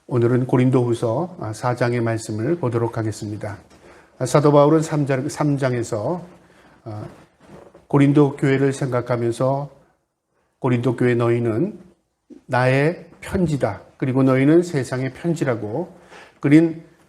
오늘은 고린도후서 4장의 말씀을 보도록 하겠습니다. 사도 바울은 3장에서 고린도 교회를 생각하면서 고린도 교회 너희는 나의 편지다. 그리고 너희는 세상의 편지라고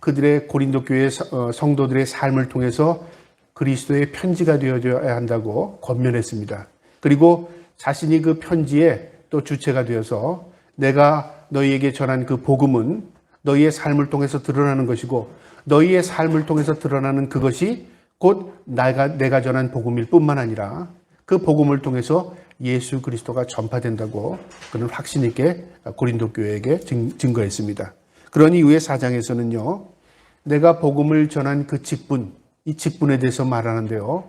그들의 고린도 교회 성도들의 삶을 통해서 그리스도의 편지가 되어줘야 한다고 권면했습니다. 그리고 자신이 그 편지에 또 주체가 되어서 내가 너희에게 전한 그 복음은 너희의 삶을 통해서 드러나는 것이고 너희의 삶을 통해서 드러나는 그것이 곧 내가 전한 복음일 뿐만 아니라 그 복음을 통해서 예수 그리스도가 전파된다고 그는 확신 있게 고린도 교회에게 증거했습니다. 그런 이후에 4장에서는요. 내가 복음을 전한 그 직분, 이 직분에 대해서 말하는데요.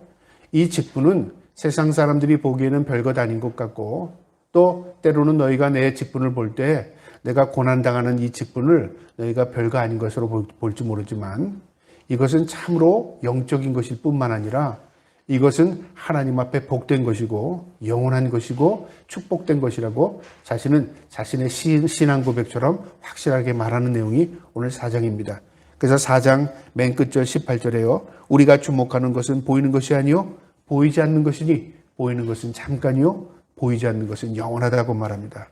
이 직분은 세상 사람들이 보기에는 별것 아닌 것 같고 또 때로는 너희가 내 직분을 볼 때 내가 고난당하는 이 직분을 너희가 별거 아닌 것으로 볼지 모르지만 이것은 참으로 영적인 것일 뿐만 아니라 이것은 하나님 앞에 복된 것이고 영원한 것이고 축복된 것이라고 자신의 신앙 고백처럼 확실하게 말하는 내용이 오늘 4장입니다. 그래서 4장 맨 끝절 18절에요. 우리가 주목하는 것은 보이는 것이 아니요 보이지 않는 것이니 보이는 것은 잠깐이요 보이지 않는 것은 영원하다고 말합니다.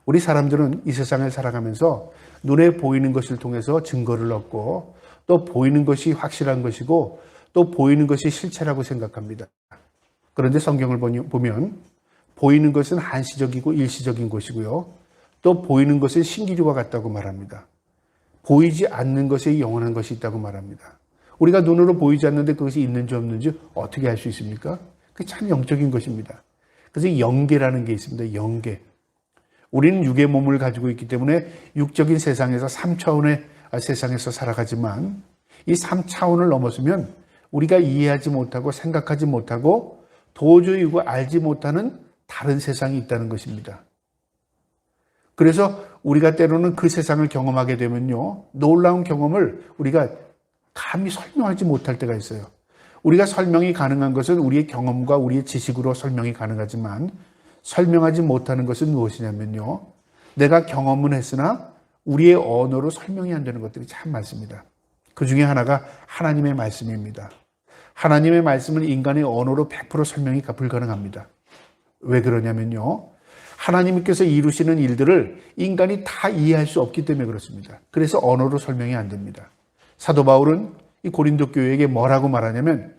우리 사람들은 이 세상을 살아가면서 눈에 보이는 것을 통해서 증거를 얻고 또 보이는 것이 확실한 것이고 또 보이는 것이 실체라고 생각합니다. 그런데 성경을 보면 보이는 것은 한시적이고 일시적인 것이고요. 또 보이는 것은 신기류와 같다고 말합니다. 보이지 않는 것에 영원한 것이 있다고 말합니다. 우리가 눈으로 보이지 않는데 그것이 있는지 없는지 어떻게 알 수 있습니까? 그게 참 영적인 것입니다. 그래서 영계라는 게 있습니다. 영계. 우리는 육의 몸을 가지고 있기 때문에 육적인 세상에서 3차원의 세상에서 살아가지만 이 3차원을 넘어서면 우리가 이해하지 못하고 생각하지 못하고 도저히 알지 못하는 다른 세상이 있다는 것입니다. 그래서 우리가 때로는 그 세상을 경험하게 되면요. 놀라운 경험을 우리가 감히 설명하지 못할 때가 있어요. 우리가 설명이 가능한 것은 우리의 경험과 우리의 지식으로 설명이 가능하지만 설명하지 못하는 것은 무엇이냐면요. 내가 경험은 했으나 우리의 언어로 설명이 안 되는 것들이 참 많습니다. 그 중에 하나가 하나님의 말씀입니다. 하나님의 말씀은 인간의 언어로 100% 설명이 불가능합니다. 왜 그러냐면요. 하나님께서 이루시는 일들을 인간이 다 이해할 수 없기 때문에 그렇습니다. 그래서 언어로 설명이 안 됩니다. 사도 바울은 이 고린도 교회에게 뭐라고 말하냐면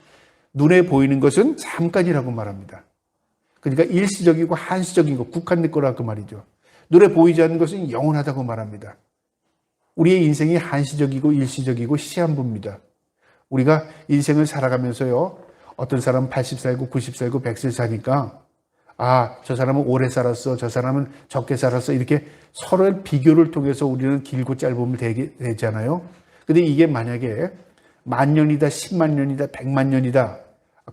눈에 보이는 것은 잠깐이라고 말합니다. 그러니까 일시적이고 한시적인 것, 국한된 거라 그 말이죠. 눈에 보이지 않는 것은 영원하다고 말합니다. 우리의 인생이 한시적이고 일시적이고 시한부입니다. 우리가 인생을 살아가면서요. 어떤 사람은 80살고 90살고 100살 사니까 저 사람은 오래 살았어. 저 사람은 적게 살았어. 이렇게 서로의 비교를 통해서 우리는 길고 짧음을 되잖아요. 근데 이게 만약에 10,000년이다, 100,000년이다, 100,000년이다.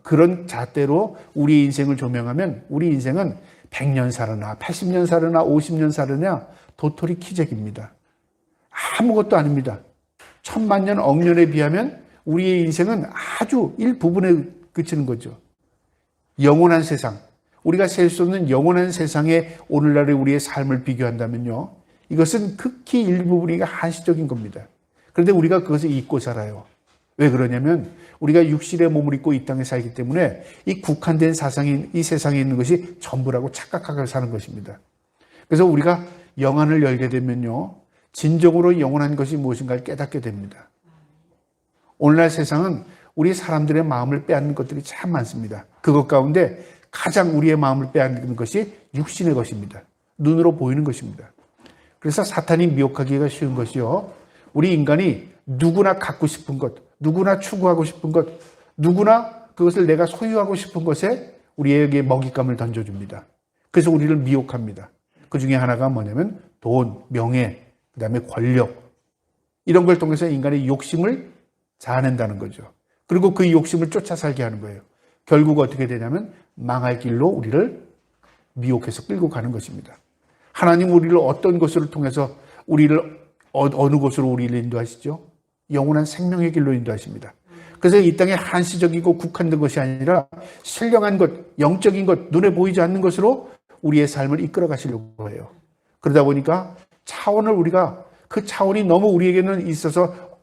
그런 잣대로 우리 인생을 조명하면 우리 인생은 100년 살으나 80년 살으나 50년 살으나 도토리 키재기입니다. 아무것도 아닙니다. 10,000,000년, 억년에 비하면 우리의 인생은 아주 일부분에 그치는 거죠. 영원한 세상, 우리가 셀 수 없는 영원한 세상에 오늘날의 우리의 삶을 비교한다면요. 이것은 극히 일부분이 한시적인 겁니다. 그런데 우리가 그것을 잊고 살아요. 왜 그러냐면 우리가 육신의 몸을 입고 이 땅에 살기 때문에 이 국한된 이 세상에 있는 것이 전부라고 착각하고 사는 것입니다. 그래서 우리가 영안을 열게 되면요. 진정으로 영원한 것이 무엇인가를 깨닫게 됩니다. 오늘날 세상은 우리 사람들의 마음을 빼앗는 것들이 참 많습니다. 그것 가운데 가장 우리의 마음을 빼앗는 것이 육신의 것입니다. 눈으로 보이는 것입니다. 그래서 사탄이 미혹하기가 쉬운 것이요. 우리 인간이 누구나 갖고 싶은 것, 누구나 추구하고 싶은 것, 누구나 그것을 내가 소유하고 싶은 것에 우리에게 먹잇감을 던져줍니다. 그래서 우리를 미혹합니다. 그 중에 하나가 뭐냐면 돈, 명예, 그 다음에 권력 이런 걸 통해서 인간의 욕심을 자아낸다는 거죠. 그리고 그 욕심을 쫓아 살게 하는 거예요. 결국 어떻게 되냐면 망할 길로 우리를 미혹해서 끌고 가는 것입니다. 하나님 우리를 어떤 것을 통해서 어느 곳으로 우리를 인도하시죠? 영원한 생명의 길로 인도하십니다. 그래서 이 땅에 한시적이고 국한된 것이 아니라 신령한 것, 영적인 것, 눈에 보이지 않는 것으로 우리의 삶을 이끌어 가시려고 해요. 그러다 보니까 차원을 우리가 그 차원이 너무 우리에게는 있어서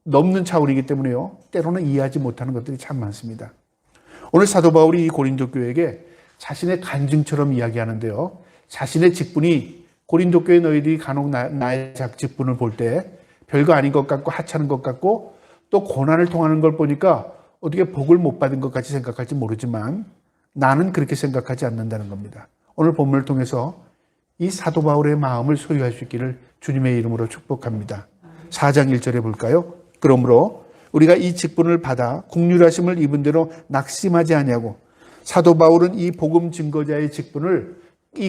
넘는 차원이기 때문에요. 때로는 이해하지 못하는 것들이 참 많습니다. 오늘 사도 바울이 이 고린도 교회에게 자신의 간증처럼 이야기하는데요. 자신의 직분이 고린도 교회 너희들이 간혹 나의 직분을 볼 때 별거 아닌 것 같고 하찮은 것 같고 또 고난을 통하는 걸 보니까 어떻게 복을 못 받은 것 같이 생각할지 모르지만 나는 그렇게 생각하지 않는다는 겁니다. 오늘 본문을 통해서 이 사도 바울의 마음을 소유할 수 있기를 주님의 이름으로 축복합니다. 4장 1절에 볼까요? 그러므로 우리가 이 직분을 받아 국률하심을 입은 대로 낙심하지 아니하고 사도 바울은 이 복음 증거자의 직분을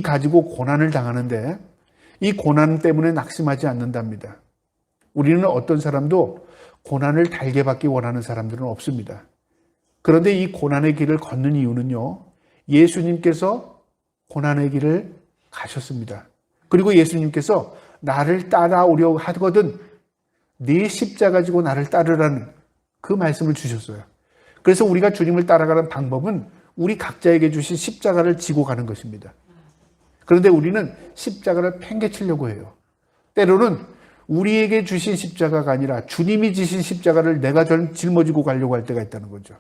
가지고 고난을 당하는데 이 고난 때문에 낙심하지 않는답니다. 우리는 어떤 사람도 고난을 달게 받기 원하는 사람들은 없습니다. 그런데 이 고난의 길을 걷는 이유는요. 예수님께서 고난의 길을 가셨습니다. 그리고 예수님께서 나를 따라오려 하거든 네 십자가 지고 나를 따르라는 그 말씀을 주셨어요. 그래서 우리가 주님을 따라가는 방법은 우리 각자에게 주신 십자가를 지고 가는 것입니다. 그런데 우리는 십자가를 팽개치려고 해요. 때로는 우리에게 주신 십자가가 아니라 주님이 지신 십자가를 내가 짊어지고 가려고 할 때가 있다는 거죠.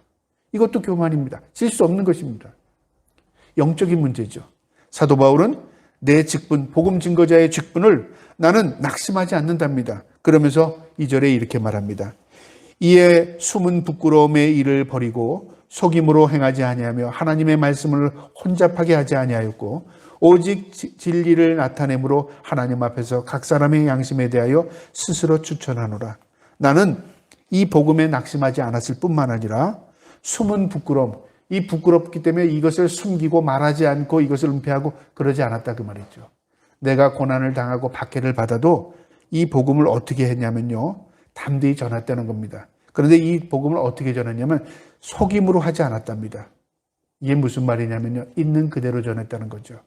이것도 교만입니다. 질 수 없는 것입니다. 영적인 문제죠. 사도 바울은 내 직분, 복음 증거자의 직분을 나는 낙심하지 않는답니다. 그러면서 2절에 이렇게 말합니다. 이에 숨은 부끄러움의 일을 버리고 속임으로 행하지 아니하며 하나님의 말씀을 혼잡하게 하지 아니하였고 오직 진리를 나타내므로 하나님 앞에서 각 사람의 양심에 대하여 스스로 추천하노라. 나는 이 복음에 낙심하지 않았을 뿐만 아니라 숨은 부끄러움, 이 부끄럽기 때문에 이것을 숨기고 말하지 않고 이것을 은폐하고 그러지 않았다 그 말이죠. 내가 고난을 당하고 박해를 받아도 이 복음을 어떻게 했냐면요. 담대히 전했다는 겁니다. 그런데 이 복음을 어떻게 전했냐면 속임으로 하지 않았답니다. 이게 무슨 말이냐면요. 있는 그대로 전했다는 거죠.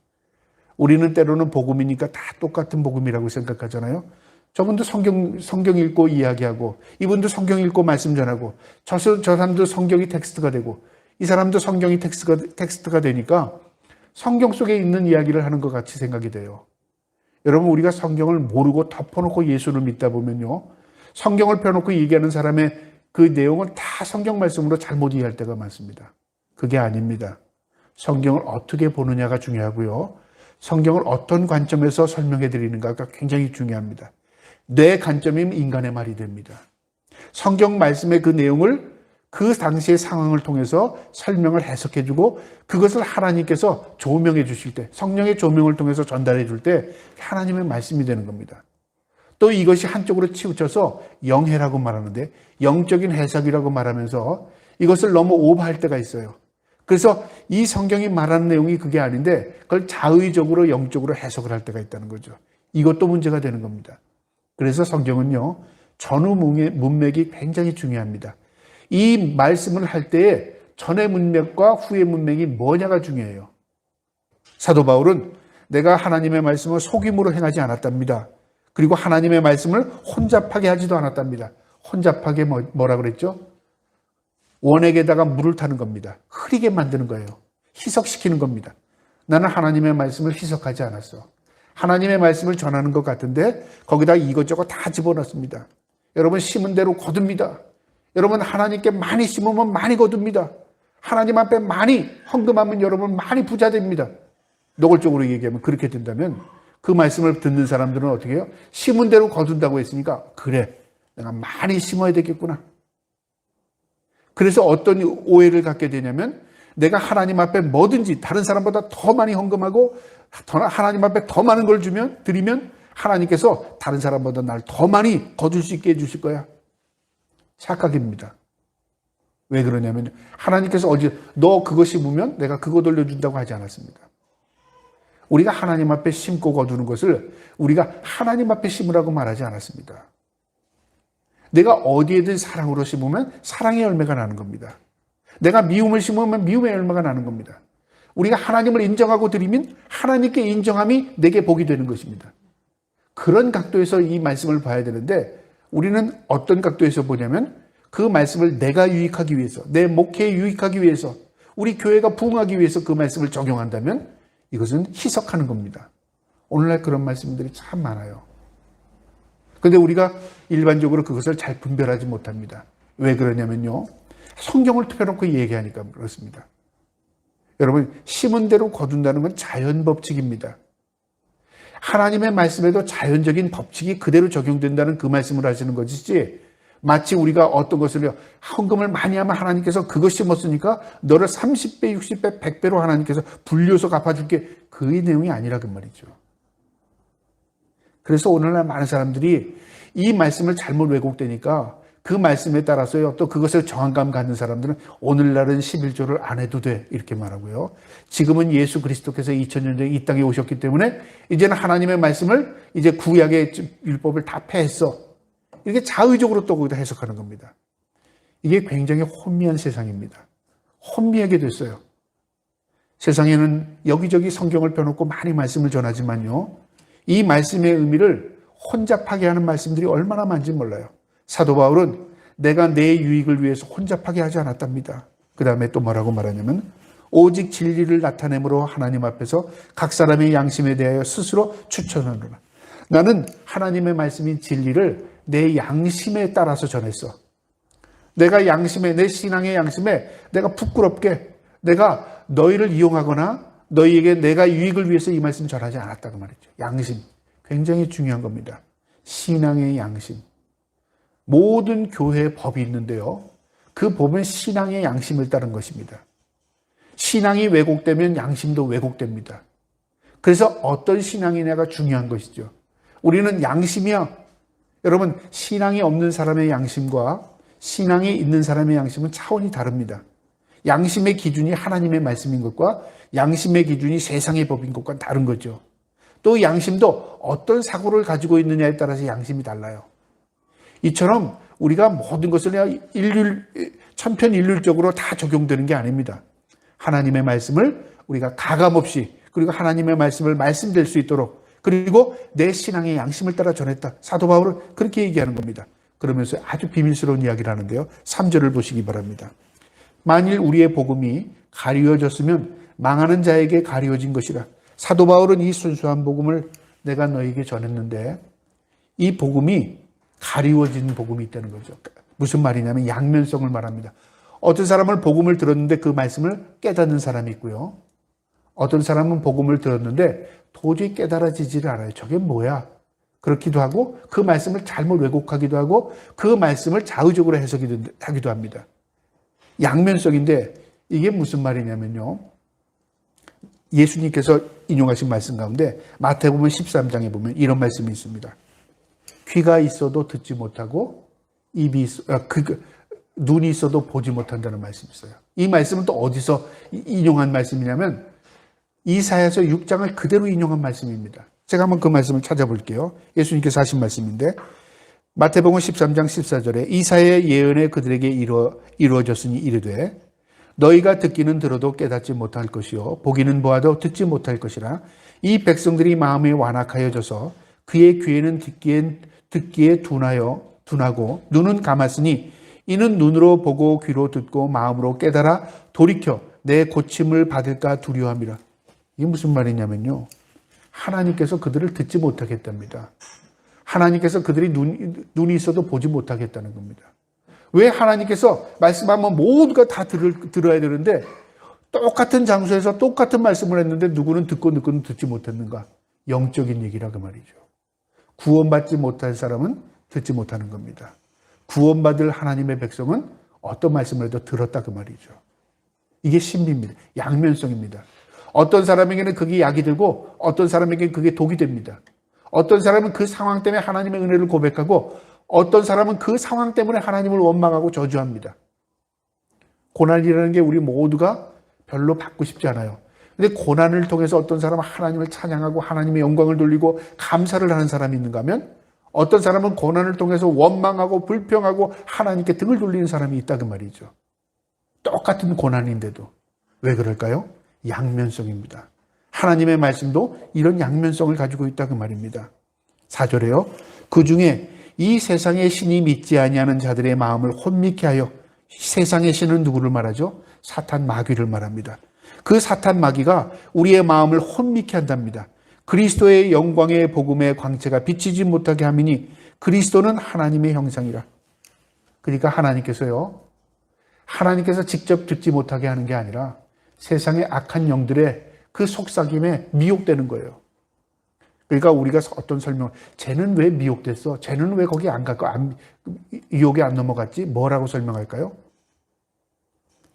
우리는 때로는 복음이니까 다 똑같은 복음이라고 생각하잖아요. 저분도 성경 읽고 이야기하고 이분도 성경 읽고 말씀 전하고 저 사람도 성경이 텍스트가 되고 이 사람도 성경이 텍스트가 되니까 성경 속에 있는 이야기를 하는 것 같이 생각이 돼요. 여러분 우리가 성경을 모르고 덮어놓고 예수를 믿다 보면요. 성경을 펴놓고 얘기하는 사람의 그 내용은 다 성경 말씀으로 잘못 이해할 때가 많습니다. 그게 아닙니다. 성경을 어떻게 보느냐가 중요하고요. 성경을 어떤 관점에서 설명해 드리는가가 굉장히 중요합니다. 내 관점이면 인간의 말이 됩니다. 성경 말씀의 그 내용을 그 당시의 상황을 통해서 설명을 해석해 주고 그것을 하나님께서 조명해 주실 때 성령의 조명을 통해서 전달해 줄 때 하나님의 말씀이 되는 겁니다. 또 이것이 한쪽으로 치우쳐서 영해라고 말하는데 영적인 해석이라고 말하면서 이것을 너무 오버할 때가 있어요. 그래서 이 성경이 말하는 내용이 그게 아닌데 그걸 자의적으로 영적으로 해석을 할 때가 있다는 거죠. 이것도 문제가 되는 겁니다. 그래서 성경은요. 전후 문맥이 굉장히 중요합니다. 이 말씀을 할 때에 전의 문맥과 후의 문맥이 뭐냐가 중요해요. 사도 바울은 내가 하나님의 말씀을 속임으로 행하지 않았답니다. 그리고 하나님의 말씀을 혼잡하게 하지도 않았답니다. 혼잡하게 뭐라 그랬죠? 원액에다가 물을 타는 겁니다. 흐리게 만드는 거예요. 희석시키는 겁니다. 나는 하나님의 말씀을 희석하지 않았어. 하나님의 말씀을 전하는 것 같은데 거기다 이것저것 다 집어넣습니다. 여러분 심은 대로 거둡니다. 여러분 하나님께 많이 심으면 많이 거둡니다. 하나님 앞에 많이 헌금하면 여러분 많이 부자 됩니다. 노골적으로 얘기하면 그렇게 된다면 그 말씀을 듣는 사람들은 어떻게 해요? 심은 대로 거둔다고 했으니까 그래 내가 많이 심어야 되겠구나. 그래서 어떤 오해를 갖게 되냐면 내가 하나님 앞에 뭐든지 다른 사람보다 더 많이 헌금하고 하나님 앞에 더 많은 걸 드리면 하나님께서 다른 사람보다 날 더 많이 거둘 수 있게 해주실 거야. 착각입니다. 왜 그러냐면 하나님께서 너 그거 심으면 내가 그거 돌려준다고 하지 않았습니다. 우리가 하나님 앞에 심고 거두는 것을 우리가 하나님 앞에 심으라고 말하지 않았습니다. 내가 어디에든 사랑으로 심으면 사랑의 열매가 나는 겁니다. 내가 미움을 심으면 미움의 열매가 나는 겁니다. 우리가 하나님을 인정하고 드리면 하나님께 인정함이 내게 복이 되는 것입니다. 그런 각도에서 이 말씀을 봐야 되는데 우리는 어떤 각도에서 보냐면 그 말씀을 내가 유익하기 위해서 내 목회에 유익하기 위해서 우리 교회가 부흥하기 위해서 그 말씀을 적용한다면 이것은 희석하는 겁니다. 오늘날 그런 말씀들이 참 많아요. 근데 우리가 일반적으로 그것을 잘 분별하지 못합니다. 왜 그러냐면요. 성경을 펴놓고 얘기하니까 그렇습니다. 여러분, 심은 대로 거둔다는 건 자연 법칙입니다. 하나님의 말씀에도 자연적인 법칙이 그대로 적용된다는 그 말씀을 하시는 것이지, 마치 우리가 어떤 것을 헌금을 많이 하면 하나님께서 그것 심었으니까 너를 30배, 60배, 100배로 하나님께서 불려서 갚아줄게. 그 내용이 아니라 그 말이죠. 그래서 오늘날 많은 사람들이 이 말씀을 잘못 왜곡되니까 그 말씀에 따라서요, 또 그것을 정확감 갖는 사람들은 오늘날은 11조를 안 해도 돼, 이렇게 말하고요. 지금은 예수 그리스도께서 2000년 전에 이 땅에 오셨기 때문에 이제는 하나님의 말씀을 이제 구약의 율법을 다 폐했어, 이렇게 자의적으로 또 거기다 해석하는 겁니다. 이게 굉장히 혼미한 세상입니다. 혼미하게 됐어요. 세상에는 여기저기 성경을 펴놓고 많이 말씀을 전하지만요, 이 말씀의 의미를 혼잡하게 하는 말씀들이 얼마나 많은지 몰라요. 사도 바울은 내가 내 유익을 위해서 혼잡하게 하지 않았답니다. 그 다음에 또 뭐라고 말하냐면, 오직 진리를 나타내므로 하나님 앞에서 각 사람의 양심에 대하여 스스로 추천하노라. 나는 하나님의 말씀인 진리를 내 양심에 따라서 전했어. 내가 양심에, 내 신앙의 양심에 내가 부끄럽게 내가 너희를 이용하거나 너희에게 내가 유익을 위해서 이 말씀 전하지 않았다고 말이죠. 양심. 굉장히 중요한 겁니다. 신앙의 양심. 모든 교회의 법이 있는데요, 그 법은 신앙의 양심을 따른 것입니다. 신앙이 왜곡되면 양심도 왜곡됩니다. 그래서 어떤 신앙이냐가 중요한 것이죠. 우리는 양심이야. 여러분, 신앙이 없는 사람의 양심과 신앙이 있는 사람의 양심은 차원이 다릅니다. 양심의 기준이 하나님의 말씀인 것과 양심의 기준이 세상의 법인 것과 다른 거죠. 또 양심도 어떤 사고를 가지고 있느냐에 따라서 양심이 달라요. 이처럼 우리가 모든 것을 천편일률적으로 다 적용되는 게 아닙니다. 하나님의 말씀을 우리가 가감없이, 그리고 하나님의 말씀을 말씀될 수 있도록, 그리고 내 신앙의 양심을 따라 전했다. 사도 바울은 그렇게 얘기하는 겁니다. 그러면서 아주 비밀스러운 이야기를 하는데요. 3절을 보시기 바랍니다. 만일 우리의 복음이 가리워졌으면 망하는 자에게 가리워진 것이라. 사도 바울은 이 순수한 복음을 내가 너에게 전했는데 이 복음이 가리워진 복음이 있다는 거죠. 무슨 말이냐면 양면성을 말합니다. 어떤 사람은 복음을 들었는데 그 말씀을 깨닫는 사람이 있고요. 어떤 사람은 복음을 들었는데 도저히 깨달아지지를 않아요. 저게 뭐야? 그렇기도 하고 그 말씀을 잘못 왜곡하기도 하고 그 말씀을 자의적으로 해석하기도 합니다. 양면성인데 이게 무슨 말이냐면요. 예수님께서 인용하신 말씀 가운데 마태복음 13장에 보면 이런 말씀이 있습니다. 귀가 있어도 듣지 못하고 눈이 있어도 보지 못한다는 말씀이 있어요. 이 말씀은 또 어디서 인용한 말씀이냐면 이사야서 6장을 그대로 인용한 말씀입니다. 제가 한번 그 말씀을 찾아볼게요. 예수님께서 하신 말씀인데 마태복음 13장 14절에 이사야의 예언에 그들에게 이루어졌으니 이르되 너희가 듣기는 들어도 깨닫지 못할 것이요 보기는 보아도 듣지 못할 것이라. 이 백성들이 마음이 완악하여져서 그의 귀에는 듣기에 둔하고 눈은 감았으니 이는 눈으로 보고 귀로 듣고 마음으로 깨달아 돌이켜 내 고침을 받을까 두려워함이라. 이게 무슨 말이냐면요. 하나님께서 그들을 듣지 못하겠답니다. 하나님께서 그들이 눈이 있어도 보지 못하겠다는 겁니다. 왜 하나님께서 말씀하면 모두가 다 들어야 되는데 똑같은 장소에서 똑같은 말씀을 했는데 누구는 듣고 누구는 듣지 못했는가? 영적인 얘기라 그 말이죠. 구원받지 못할 사람은 듣지 못하는 겁니다. 구원받을 하나님의 백성은 어떤 말씀을 해도 들었다 그 말이죠. 이게 신비입니다. 양면성입니다. 어떤 사람에게는 그게 약이 되고 어떤 사람에게는 그게 독이 됩니다. 어떤 사람은 그 상황 때문에 하나님의 은혜를 고백하고 어떤 사람은 그 상황 때문에 하나님을 원망하고 저주합니다. 고난이라는 게 우리 모두가 별로 받고 싶지 않아요. 근데 고난을 통해서 어떤 사람은 하나님을 찬양하고 하나님의 영광을 돌리고 감사를 하는 사람이 있는가 하면 어떤 사람은 고난을 통해서 원망하고 불평하고 하나님께 등을 돌리는 사람이 있다 그 말이죠. 똑같은 고난인데도. 왜 그럴까요? 양면성입니다. 하나님의 말씀도 이런 양면성을 가지고 있다 그 말입니다. 4절에요. 그 중에 이 세상의 신이 믿지 아니하는 자들의 마음을 혼미케 하여, 세상의 신은 누구를 말하죠? 사탄 마귀를 말합니다. 그 사탄 마귀가 우리의 마음을 혼미케 한답니다. 그리스도의 영광의 복음의 광채가 비치지 못하게 함이니 그리스도는 하나님의 형상이라. 그러니까 하나님께서 직접 듣지 못하게 하는 게 아니라 세상의 악한 영들의 그 속삭임에 미혹되는 거예요. 그러니까 우리가 어떤 설명, 쟤는 왜 미혹됐어? 쟤는 왜 거기 안 갔고, 유혹에 안 넘어갔지? 뭐라고 설명할까요?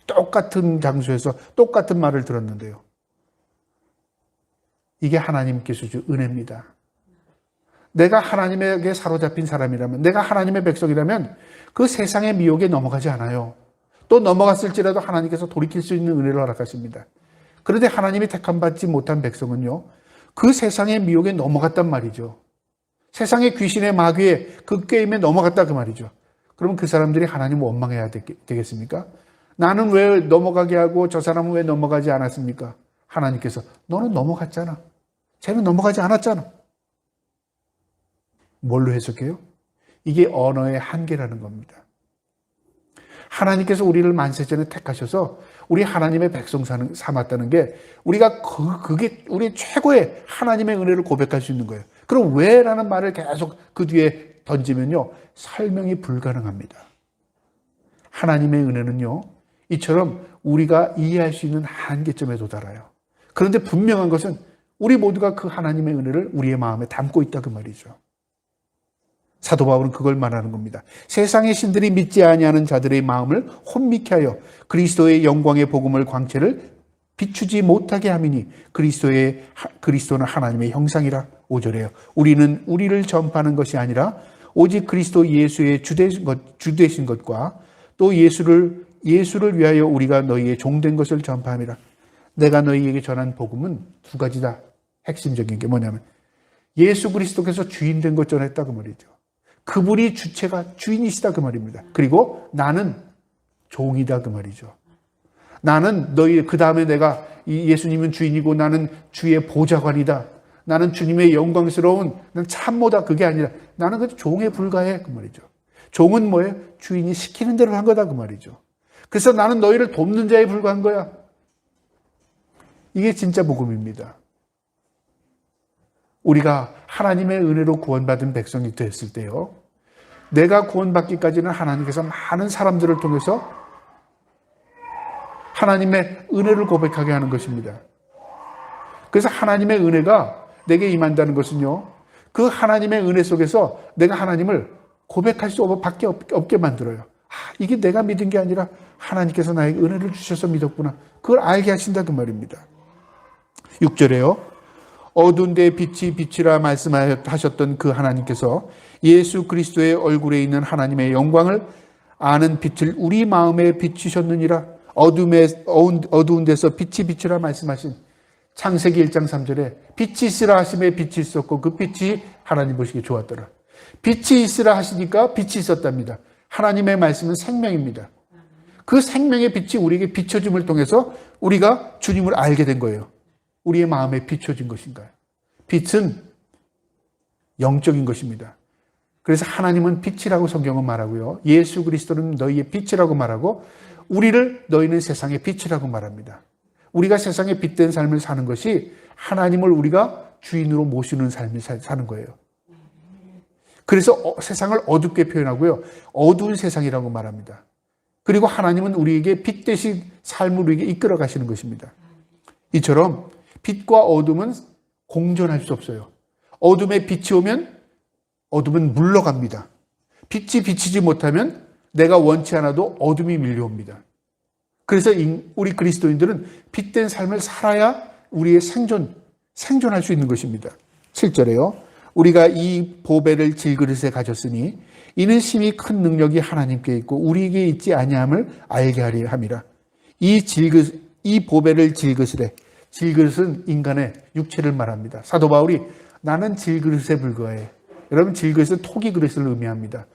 똑같은 장소에서 똑같은 말을 들었는데요. 이게 하나님께서 준 은혜입니다. 내가 하나님에게 사로잡힌 사람이라면, 내가 하나님의 백성이라면 그 세상의 미혹에 넘어가지 않아요. 또 넘어갔을지라도 하나님께서 돌이킬 수 있는 은혜를 허락하십니다. 그런데 하나님이 택함받지 못한 백성은요, 그 세상의 미혹에 넘어갔단 말이죠. 세상의 귀신의 마귀에 그 게임에 넘어갔다 그 말이죠. 그러면 그 사람들이 하나님을 원망해야 되겠습니까? 나는 왜 넘어가게 하고 저 사람은 왜 넘어가지 않았습니까? 하나님께서 너는 넘어갔잖아. 쟤는 넘어가지 않았잖아. 뭘로 해석해요? 이게 언어의 한계라는 겁니다. 하나님께서 우리를 만세전에 택하셔서 우리 하나님의 백성 삼았다는 게 우리가 그게 우리 최고의 하나님의 은혜를 고백할 수 있는 거예요. 그럼 왜? 라는 말을 계속 그 뒤에 던지면요, 설명이 불가능합니다. 하나님의 은혜는요, 이처럼 우리가 이해할 수 있는 한계점에 도달해요. 그런데 분명한 것은 우리 모두가 그 하나님의 은혜를 우리의 마음에 담고 있다 그 말이죠. 사도 바울은 그걸 말하는 겁니다. 세상의 신들이 믿지 아니하는 자들의 마음을 혼미케 하여 그리스도의 영광의 복음을 광채를 비추지 못하게 함이니 그리스도는 하나님의 형상이라. 5절에요. 우리는 우리를 전파하는 것이 아니라 오직 그리스도 예수의 주되신 것과 또 예수를 위하여 우리가 너희의 종된 것을 전파함이라. 내가 너희에게 전한 복음은 두 가지다. 핵심적인 게 뭐냐면 예수 그리스도께서 주인 된 것 전했다 그 말이죠. 그분이 주인이시다 그 말입니다. 그리고 나는 종이다 그 말이죠. 나는 그 다음에 내가 예수님은 주인이고 나는 주의 보좌관이다. 나는 주님의 영광스러운 참모다. 그게 아니라 나는 그 종에 불과해 그 말이죠. 종은 뭐예요? 주인이 시키는 대로 한 거다 그 말이죠. 그래서 나는 너희를 돕는 자에 불과한 거야. 이게 진짜 복음입니다. 우리가 하나님의 은혜로 구원받은 백성이 됐을 때요, 내가 구원받기까지는 하나님께서 많은 사람들을 통해서 하나님의 은혜를 고백하게 하는 것입니다. 그래서 하나님의 은혜가 내게 임한다는 것은요, 그 하나님의 은혜 속에서 내가 하나님을 고백할 수밖에 없게 만들어요. 이게 내가 믿은 게 아니라 하나님께서 나에게 은혜를 주셔서 믿었구나. 그걸 알게 하신다 그 말입니다. 6절에요. 어두운 데에 빛이 빛이라 말씀하셨던 그 하나님께서 예수 그리스도의 얼굴에 있는 하나님의 영광을 아는 빛을 우리 마음에 비추셨느니라. 어두운 데서 빛이 빛이라 말씀하신 창세기 1장 3절에 빛이 있으라 하심에 빛이 있었고 그 빛이 하나님 보시기에 좋았더라. 빛이 있으라 하시니까 빛이 있었답니다. 하나님의 말씀은 생명입니다. 그 생명의 빛이 우리에게 비춰짐을 통해서 우리가 주님을 알게 된 거예요. 우리의 마음에 비춰진 것인가요? 빛은 영적인 것입니다. 그래서 하나님은 빛이라고 성경은 말하고요. 예수 그리스도는 너희의 빛이라고 말하고 너희는 세상의 빛이라고 말합니다. 우리가 세상에 빛된 삶을 사는 것이 하나님을 우리가 주인으로 모시는 삶을 사는 거예요. 그래서 세상을 어둡게 표현하고요. 어두운 세상이라고 말합니다. 그리고 하나님은 우리에게 빛 대신 삶을 우리에게 이끌어 가시는 것입니다. 이처럼 빛과 어둠은 공존할 수 없어요. 어둠에 빛이 오면 어둠은 물러갑니다. 빛이 비치지 못하면 내가 원치 않아도 어둠이 밀려옵니다. 그래서 우리 그리스도인들은 빛된 삶을 살아야 우리의 생존할 수 있는 것입니다. 7절에요. 우리가 이 보배를 질그릇에 가졌으니 이는 심히 큰 능력이 하나님께 있고 우리에게 있지 아니함을 알게 하려 함이라. 이 보배를 질그릇에, 질그릇은 인간의 육체를 말합니다. 사도 바울이 나는 질그릇에 불과해. 여러분, 질그릇은 토기 그릇을 의미합니다.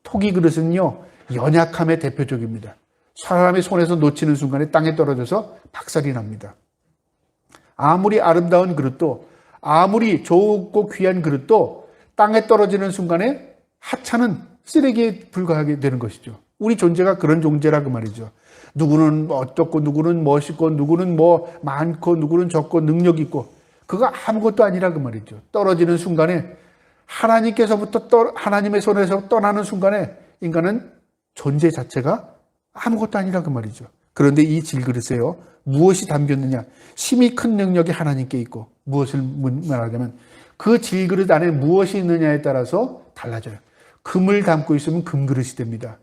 토기 그릇은요, 연약함의 대표적입니다. 사람의 손에서 놓치는 순간에 땅에 떨어져서 박살이 납니다. 아무리 아름다운 그릇도, 아무리 좋고 귀한 그릇도 땅에 떨어지는 순간에 하찮은 쓰레기에 불과하게 되는 것이죠. 우리 존재가 그런 존재라 그 말이죠. 누구는 어떻고, 누구는 멋있고, 누구는 뭐 많고, 누구는 적고, 능력 있고, 그거 아무것도 아니라 그 말이죠. 떨어지는 순간에 하나님의 손에서 떠나는 순간에 인간은 존재 자체가 아무것도 아니라 그 말이죠. 그런데 이 질그릇에요, 무엇이 담겼느냐? 심히 큰 능력이 하나님께 있고, 무엇을 말하자면 그 질그릇 안에 무엇이 있느냐에 따라서 달라져요. 금을 담고 있으면 금그릇이 됩니다.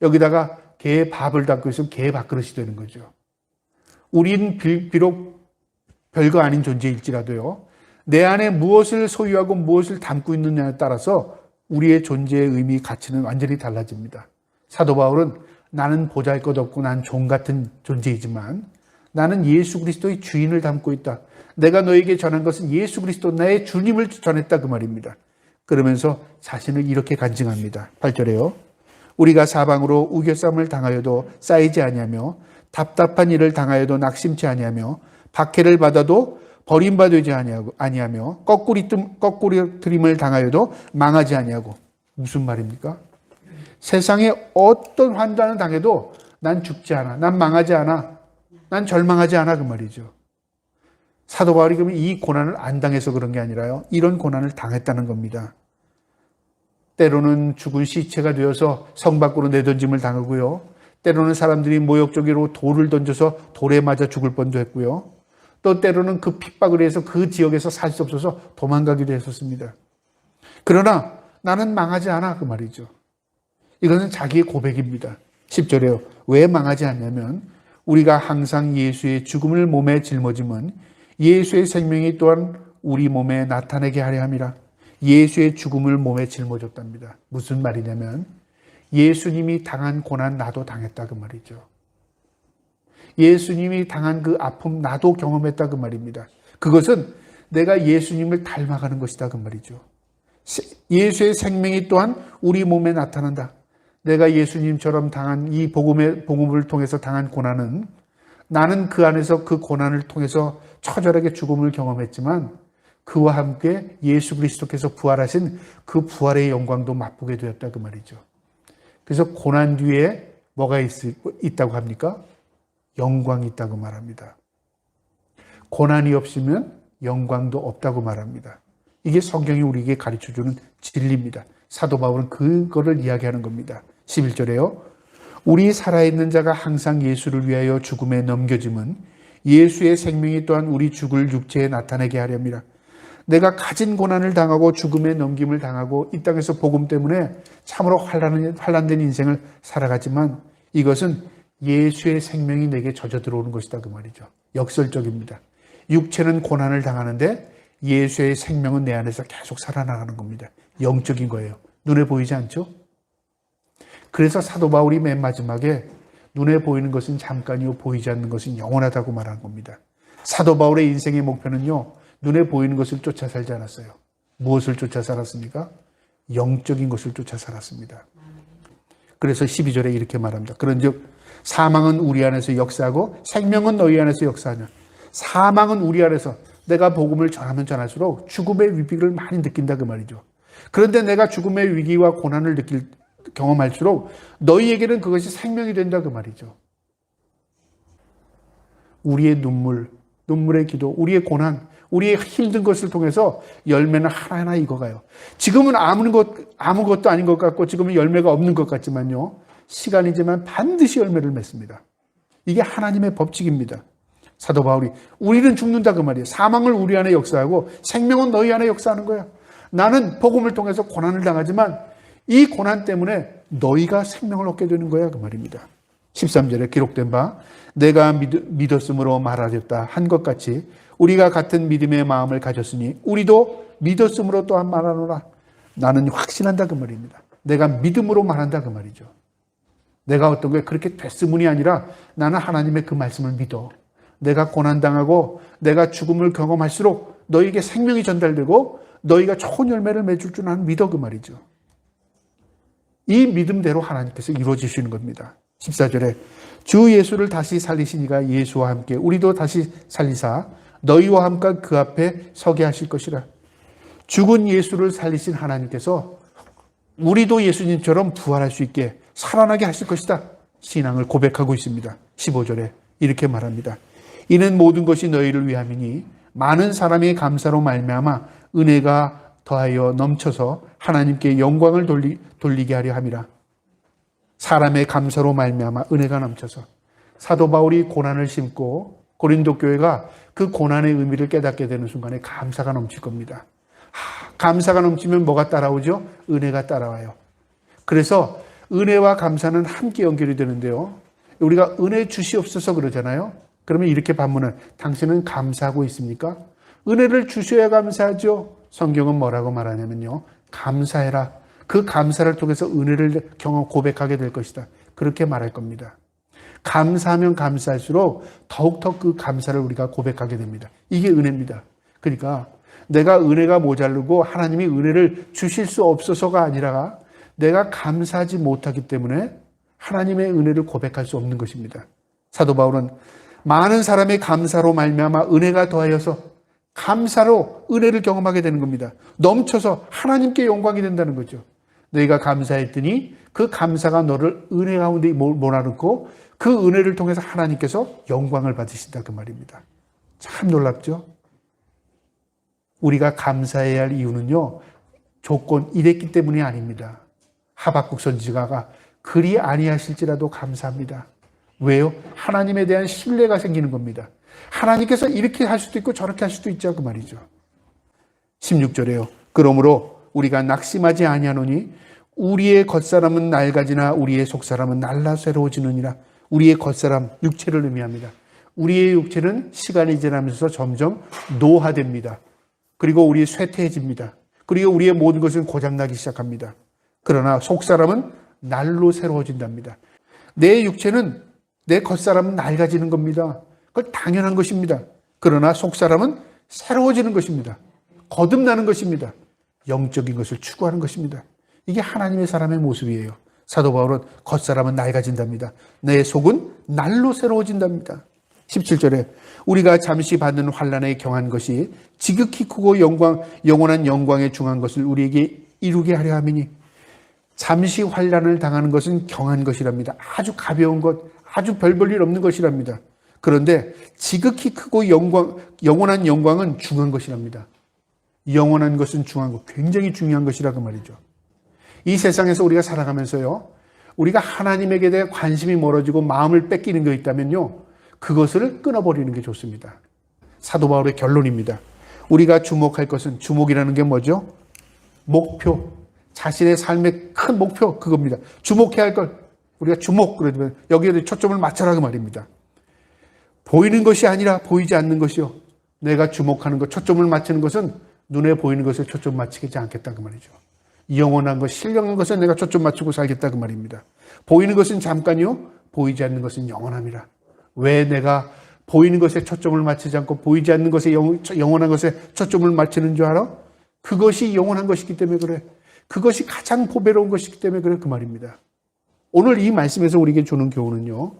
여기다가 개 밥을 담고 있으면 개 밥그릇이 되는 거죠. 우린 비록 별거 아닌 존재일지라도요, 내 안에 무엇을 소유하고 무엇을 담고 있느냐에 따라서 우리의 존재의 의미, 가치는 완전히 달라집니다. 사도 바울은 나는 보잘것없고 난 종 같은 존재이지만 나는 예수 그리스도의 주인을 담고 있다. 내가 너에게 전한 것은 예수 그리스도 나의 주님을 전했다 그 말입니다. 그러면서 자신을 이렇게 간증합니다. 8절에요. 우리가 사방으로 우겨쌈을 당하여도 쌓이지 아니하며 답답한 일을 당하여도 낙심치 아니하며 박해를 받아도 버림받지 아니하며 거꾸리트림을 당하여도 망하지 아니하고. 무슨 말입니까? 세상에 어떤 환난을 당해도 난 죽지 않아, 난 망하지 않아, 난 절망하지 않아 그 말이죠. 사도 바울이 그러면 이 고난을 안 당해서 그런 게 아니라요, 이런 고난을 당했다는 겁니다. 때로는 죽은 시체가 되어서 성 밖으로 내던짐을 당하고요, 때로는 사람들이 모욕적으로 돌을 던져서 돌에 맞아 죽을 뻔도 했고요, 또 때로는 그 핍박을 해서 그 지역에서 살 수 없어서 도망가기도 했었습니다. 그러나 나는 망하지 않아 그 말이죠. 이것은 자기의 고백입니다. 10절에요. 왜 망하지 않냐면 우리가 항상 예수의 죽음을 몸에 짊어짐은 예수의 생명이 또한 우리 몸에 나타내게 하려 함이라. 예수의 죽음을 몸에 짊어졌답니다. 무슨 말이냐면 예수님이 당한 고난 나도 당했다 그 말이죠. 예수님이 당한 그 아픔 나도 경험했다 그 말입니다. 그것은 내가 예수님을 닮아가는 것이다 그 말이죠. 예수의 생명이 또한 우리 몸에 나타난다. 내가 예수님처럼 당한 이 복음을 통해서 당한 고난은 나는 그 안에서 그 고난을 통해서 처절하게 죽음을 경험했지만 그와 함께 예수 그리스도께서 부활하신 그 부활의 영광도 맛보게 되었다 그 말이죠. 그래서 고난 뒤에 뭐가 있다고 합니까? 영광이 있다고 말합니다. 고난이 없으면 영광도 없다고 말합니다. 이게 성경이 우리에게 가르쳐주는 진리입니다. 사도 바울은 그거를 이야기하는 겁니다. 11절에요. 우리 살아있는 자가 항상 예수를 위하여 죽음에 넘겨짐은 예수의 생명이 또한 우리 죽을 육체에 나타내게 하렵니다. 내가 가진 고난을 당하고 죽음에 넘김을 당하고 이 땅에서 복음 때문에 참으로 환난된 인생을 살아가지만 이것은 예수의 생명이 내게 젖어 들어오는 것이다 그 말이죠. 역설적입니다. 육체는 고난을 당하는데 예수의 생명은 내 안에서 계속 살아나가는 겁니다. 영적인 거예요. 눈에 보이지 않죠? 그래서 사도 바울이 맨 마지막에 눈에 보이는 것은 잠깐이요 보이지 않는 것은 영원하다고 말한 겁니다. 사도 바울의 인생의 목표는요, 눈에 보이는 것을 쫓아 살지 않았어요. 무엇을 쫓아 살았습니까? 영적인 것을 쫓아 살았습니다. 그래서 12절에 이렇게 말합니다. 그런즉 사망은 우리 안에서 역사하고 생명은 너희 안에서 역사하냐. 사망은 우리 안에서, 내가 복음을 전하면 전할수록 죽음의 위기를 많이 느낀다 그 말이죠. 그런데 내가 죽음의 위기와 고난을 경험할수록 너희에게는 그것이 생명이 된다 그 말이죠. 우리의 눈물의 기도, 우리의 고난, 우리의 힘든 것을 통해서 열매는 하나하나 익어가요. 지금은 아무것도 아닌 것 같고 지금은 열매가 없는 것 같지만요, 시간이지만 반드시 열매를 맺습니다. 이게 하나님의 법칙입니다. 사도 바울이 우리는 죽는다 그 말이에요. 사망을 우리 안에 역사하고 생명은 너희 안에 역사하는 거야. 나는 복음을 통해서 고난을 당하지만 이 고난 때문에 너희가 생명을 얻게 되는 거야 그 말입니다. 13절에 기록된 바 내가 믿었으므로 말하였다 한 것 같이 우리가 같은 믿음의 마음을 가졌으니 우리도 믿었으므로 또한 말하노라. 나는 확신한다 그 말입니다. 내가 믿음으로 말한다 그 말이죠. 내가 어떤 거에 그렇게 됐으문이 아니라 나는 하나님의 그 말씀을 믿어. 내가 고난당하고 내가 죽음을 경험할수록 너희에게 생명이 전달되고 너희가 좋은 열매를 맺을 줄 나는 믿어 그 말이죠. 이 믿음대로 하나님께서 이루어지시는 겁니다. 14절에 주 예수를 다시 살리시니가 예수와 함께 우리도 다시 살리사 너희와 함께 그 앞에 서게 하실 것이라. 죽은 예수를 살리신 하나님께서 우리도 예수님처럼 부활할 수 있게 살아나게 하실 것이다. 신앙을 고백하고 있습니다. 15절에 이렇게 말합니다. 이는 모든 것이 너희를 위함이니 많은 사람의 감사로 말미암아 은혜가 더하여 넘쳐서 하나님께 영광을 돌리게 하려 함이라. 사람의 감사로 말미암아 은혜가 넘쳐서. 사도 바울이 고난을 심고 고린도 교회가 그 고난의 의미를 깨닫게 되는 순간에 감사가 넘칠 겁니다. 감사가 넘치면 뭐가 따라오죠? 은혜가 따라와요. 그래서 은혜와 감사는 함께 연결이 되는데요. 우리가 은혜 주시옵소서 그러잖아요. 그러면 이렇게 반문을, 당신은 감사하고 있습니까? 은혜를 주셔야 감사하죠. 성경은 뭐라고 말하냐면요, 감사해라. 그 감사를 통해서 은혜를 고백하게 될 것이다. 그렇게 말할 겁니다. 감사하면 감사할수록 더욱더 그 감사를 우리가 고백하게 됩니다. 이게 은혜입니다. 그러니까 내가 은혜가 모자르고 하나님이 은혜를 주실 수 없어서가 아니라 내가 감사하지 못하기 때문에 하나님의 은혜를 고백할 수 없는 것입니다. 사도 바울은 많은 사람의 감사로 말미암아 은혜가 더하여서 감사로 은혜를 경험하게 되는 겁니다. 넘쳐서 하나님께 영광이 된다는 거죠. 너희가 감사했더니 그 감사가 너를 은혜 가운데 몰아넣고 그 은혜를 통해서 하나님께서 영광을 받으신다, 그 말입니다. 참 놀랍죠? 우리가 감사해야 할 이유는요, 조건 이랬기 때문이 아닙니다. 하박국 선지자가 그리 아니하실지라도 감사합니다. 왜요? 하나님에 대한 신뢰가 생기는 겁니다. 하나님께서 이렇게 할 수도 있고 저렇게 할 수도 있죠, 그 말이죠. 16절에요. 그러므로 우리가 낙심하지 아니하노니 우리의 겉사람은 낡아지나 우리의 속사람은 날라 새로워지느니라. 우리의 겉사람, 육체를 의미합니다. 우리의 육체는 시간이 지나면서 점점 노화됩니다. 그리고 우리 쇠퇴해집니다. 그리고 우리의 모든 것은 고장나기 시작합니다. 그러나 속사람은 날로 새로워진답니다. 내 육체는, 내 겉사람은 낡아지는 겁니다. 그건 당연한 것입니다. 그러나 속사람은 새로워지는 것입니다. 거듭나는 것입니다. 영적인 것을 추구하는 것입니다. 이게 하나님의 사람의 모습이에요. 사도 바울은 겉사람은 낡아진답니다. 내 속은 날로 새로워진답니다. 17절에 우리가 잠시 받는 환난에 경한 것이 지극히 크고 영원한 영광에 중한 것을 우리에게 이루게 하려 함이니, 잠시 환난을 당하는 것은 경한 것이랍니다. 아주 가벼운 것, 아주 별 볼 일 없는 것이랍니다. 그런데 지극히 크고 영원한 영광은 중한 것이랍니다. 영원한 것은 중한 것, 굉장히 중요한 것이라 그 말이죠. 이 세상에서 우리가 살아가면서요, 우리가 하나님에게 대해 관심이 멀어지고 마음을 뺏기는 게 있다면요, 그것을 끊어버리는 게 좋습니다. 사도 바울의 결론입니다. 우리가 주목할 것은, 주목이라는 게 뭐죠? 목표, 자신의 삶의 큰 목표, 그겁니다. 주목해야 할 것, 우리가 주목, 그러면 여기에 초점을 맞춰라 그 말입니다. 보이는 것이 아니라 보이지 않는 것이요. 내가 주목하는 것, 초점을 맞추는 것은 눈에 보이는 것에 초점 맞추지 않겠다 그 말이죠. 영원한 것, 신령한 것에 내가 초점 맞추고 살겠다 그 말입니다. 보이는 것은 잠깐이요, 보이지 않는 것은 영원함이라. 왜 내가 보이는 것에 초점을 맞추지 않고 보이지 않는 것에 영원한 것에 초점을 맞추는 줄 알아? 그것이 영원한 것이기 때문에 그래. 그것이 가장 보배로운 것이기 때문에 그래, 그 말입니다. 오늘 이 말씀에서 우리에게 주는 교훈은요,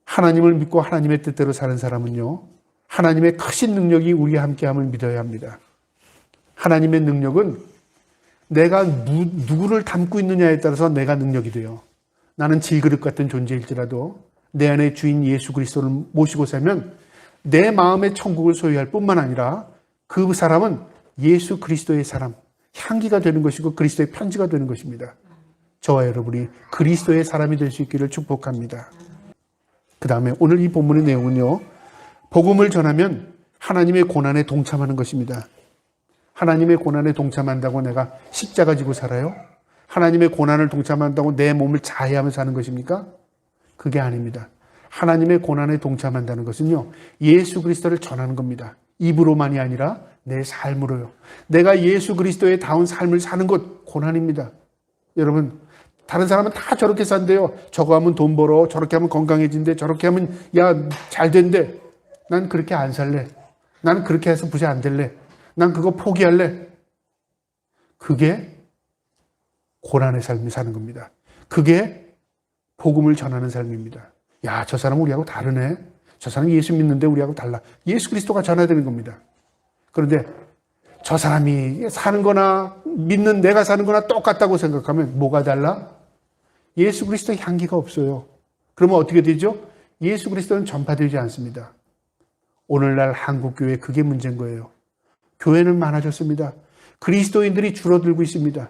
하나님을 믿고 하나님의 뜻대로 사는 사람은요, 하나님의 크신 능력이 우리와 함께함을 믿어야 합니다. 하나님의 능력은 내가 누구를 담고 있느냐에 따라서 내가 능력이 돼요. 나는 질그릇 같은 존재일지라도 내 안에 주인 예수 그리스도를 모시고 살면 내 마음의 천국을 소유할 뿐만 아니라 그 사람은 예수 그리스도의 사람, 향기가 되는 것이고 그리스도의 편지가 되는 것입니다. 저와 여러분이 그리스도의 사람이 될 수 있기를 축복합니다. 그 다음에 오늘 이 본문의 내용은요, 복음을 전하면 하나님의 고난에 동참하는 것입니다. 하나님의 고난에 동참한다고 내가 십자가 지고 살아요? 하나님의 고난을 동참한다고 내 몸을 자해하며 사는 것입니까? 그게 아닙니다. 하나님의 고난에 동참한다는 것은요, 예수 그리스도를 전하는 겁니다. 입으로만이 아니라 내 삶으로요. 내가 예수 그리스도의 다운 삶을 사는 것, 고난입니다. 여러분, 다른 사람은 다 저렇게 산대요. 저거 하면 돈 벌어, 저렇게 하면 건강해진대, 저렇게 하면 야 잘 된대. 난 그렇게 안 살래. 난 그렇게 해서 부자 안 될래. 난 그거 포기할래. 그게 고난의 삶을 사는 겁니다. 그게 복음을 전하는 삶입니다. 야, 저 사람은 우리하고 다르네. 저 사람은 예수 믿는데 우리하고 달라. 예수 그리스도가 전해야 되는 겁니다. 그런데 저 사람이 사는 거나 믿는 내가 사는 거나 똑같다고 생각하면 뭐가 달라? 예수 그리스도의 향기가 없어요. 그러면 어떻게 되죠? 예수 그리스도는 전파되지 않습니다. 오늘날 한국교회 그게 문제인 거예요. 교회는 많아졌습니다. 그리스도인들이 줄어들고 있습니다.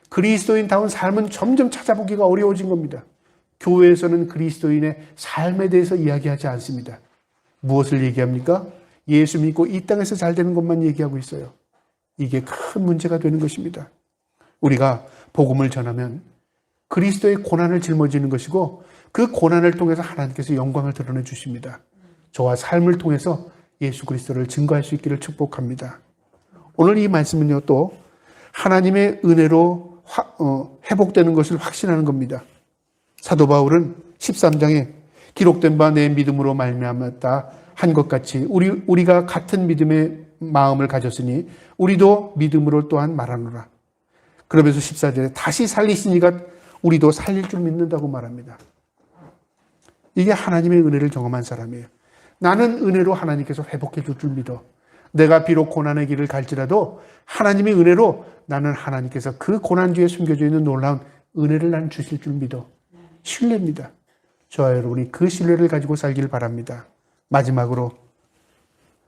그리스도인다운 삶은 점점 찾아보기가 어려워진 겁니다. 교회에서는 그리스도인의 삶에 대해서 이야기하지 않습니다. 무엇을 얘기합니까? 예수 믿고 이 땅에서 잘 되는 것만 얘기하고 있어요. 이게 큰 문제가 되는 것입니다. 우리가 복음을 전하면 그리스도의 고난을 짊어지는 것이고 그 고난을 통해서 하나님께서 영광을 드러내 주십니다. 저와 삶을 통해서 예수 그리스도를 증거할 수 있기를 축복합니다. 오늘 이 말씀은요, 또 하나님의 은혜로 회복되는 것을 확신하는 겁니다. 사도 바울은 13장에 기록된 바 내 믿음으로 말미암았다 한 것 같이 우리가 같은 믿음의 마음을 가졌으니 우리도 믿음으로 또한 말하노라. 그러면서 14절에 다시 살리시니가 우리도 살릴 줄 믿는다고 말합니다. 이게 하나님의 은혜를 경험한 사람이에요. 나는 은혜로 하나님께서 회복해 줄 줄 믿어. 내가 비록 고난의 길을 갈지라도 하나님의 은혜로 나는 하나님께서 그 고난 뒤에 숨겨져 있는 놀라운 은혜를 나는 주실 줄 믿어. 신뢰입니다. 저와 여러분이 그 신뢰를 가지고 살길 바랍니다. 마지막으로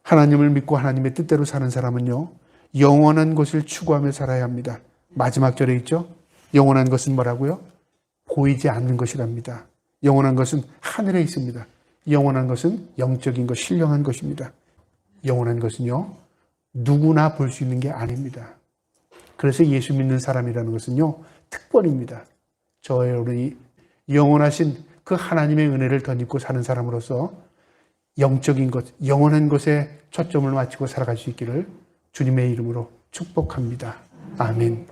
하나님을 믿고 하나님의 뜻대로 사는 사람은요, 영원한 것을 추구하며 살아야 합니다. 마지막 절에 있죠? 영원한 것은 뭐라고요? 보이지 않는 것이랍니다. 영원한 것은 하늘에 있습니다. 영원한 것은 영적인 것, 신령한 것입니다. 영원한 것은요, 누구나 볼 수 있는 게 아닙니다. 그래서 예수 믿는 사람이라는 것은요, 특권입니다. 저와 여러분이 영원하신 그 하나님의 은혜를 덧입고 사는 사람으로서 영적인 것, 영원한 것에 초점을 맞추고 살아갈 수 있기를 주님의 이름으로 축복합니다. 아멘.